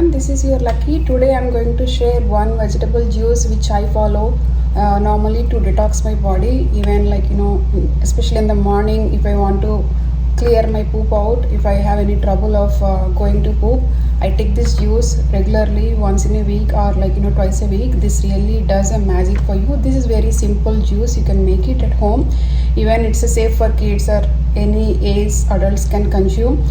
everyone, this is your Lucky. Today I'm going to share one vegetable juice which I follow normally to detox my body, even especially in the morning if I want to clear my poop out. If I have any trouble of going to poop, I take this juice regularly once in a week or twice a week. This really does a magic for you. This is very simple juice, you can make it at home. Even it's safe for kids or any age adults can consume,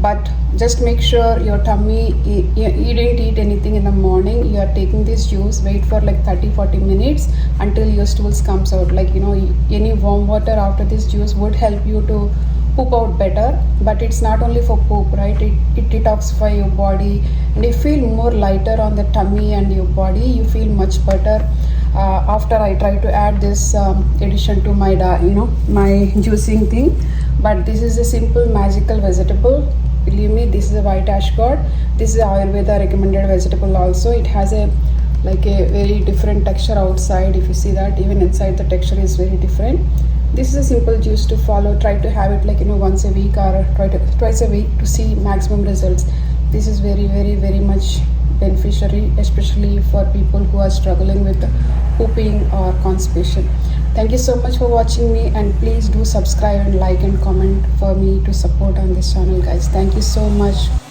but just make sure your tummy, you didn't eat anything in the morning, you are taking this juice, wait for like 30-40 minutes until your stools comes out. Any warm water after this juice would help you to poop out better. But it's not only for poop, right? It detoxify your body and you feel more lighter on the tummy and your body, you feel much better. After I try to add this addition to my my juicing thing, but this is a simple magical vegetable. Believe me, this is a white ash gourd. This is Ayurveda recommended vegetable also. It has a very different texture outside. If you see that, even inside the texture is very different. This is a simple juice to follow. Try to have it once a week or twice a week to see maximum results. This is very much beneficiary, especially for people who are struggling with pooping or constipation. Thank you so much for watching me, and please do subscribe and like and comment for me to support on this channel, guys. Thank you so much.